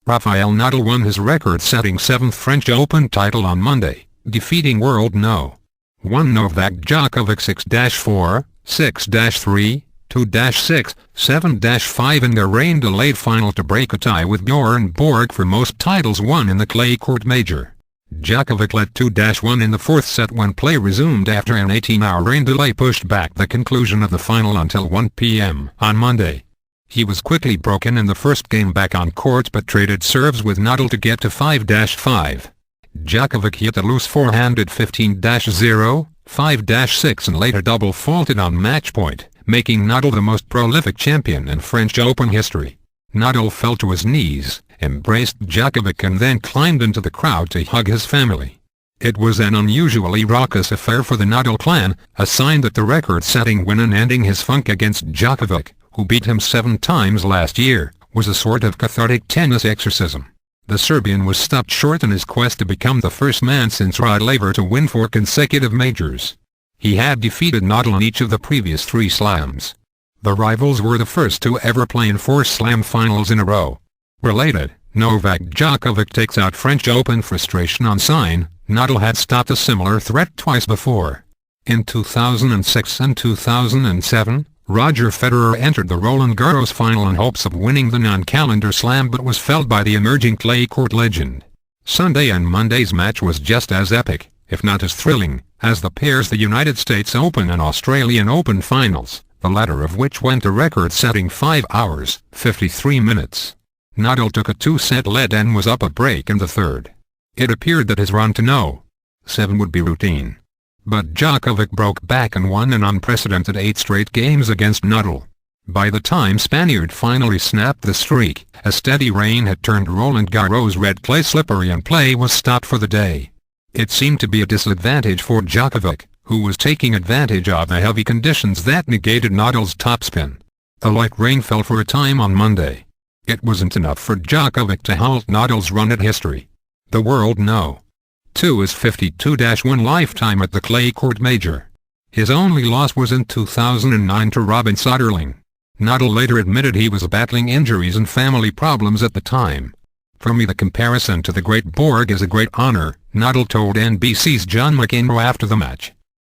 Rafael Nadal won his record-setting 7th French Open title on Monday, defeating world No. 1 Novak Djokovic 6-4, 6-3, 2-6, 7-5 in their rain-delayed final to break a tie with Bjorn Borg for most titles won in the clay court major. Djokovic led 2-1 in the fourth set when play resumed after an 18-hour rain delay pushed back the conclusion of the final until 1 p.m. on Monday. He was quickly broken in the first game back on court but traded serves with Nadal to get to 5-5. Djokovic hit a loose forehand at 15-0, 5-6 and later double faulted on match point, making Nadal the most prolific champion in French Open history. Nadal fell to his knees, embraced Djokovic and then climbed into the crowd to hug his family. It was an unusually raucous affair for the Nadal clan, a sign that the record-setting win and ending his funk against Djokovic, who beat him 7 times last year, was a sort of cathartic tennis exorcism. The Serbian was stopped short in his quest to become the first man since Rod Laver to win 4 consecutive majors. He had defeated Nadal in each of the previous 3 slams. The rivals were the first to ever play in 4 slam finals in a row. Related, Novak Djokovic takes out French Open frustration on sign. Nadal had stopped a similar threat twice before. In 2006 and 2007, Roger Federer entered the Roland Garros final in hopes of winning the non-calendar slam but was felled by the emerging clay court legend. Sunday and Monday's match was just as epic, if not as thrilling, as the pairs the United States Open and Australian Open finals, the latter of which went a record-setting 5 hours, 53 minutes. Nadal took a 2-set lead and was up a break in the third. It appeared that his run to No. 7 would be routine. But Djokovic broke back and won an unprecedented 8 straight games against Nadal. By the time Spaniard finally snapped the streak, a steady rain had turned Roland Garros' red clay slippery and play was stopped for the day. It seemed to be a disadvantage for Djokovic, who was taking advantage of the heavy conditions that negated Nadal's topspin. A light rain fell for a time on Monday. It wasn't enough for Djokovic to halt Nadal's run at history. The world No. 2 is 52-1 lifetime at the clay court major. His only loss was in 2009 to Robin Soderling. Nadal later admitted he was battling injuries and family problems at the time. "For me the comparison to the great Borg is a great honor," Nadal told NBC's John McEnroe after the match.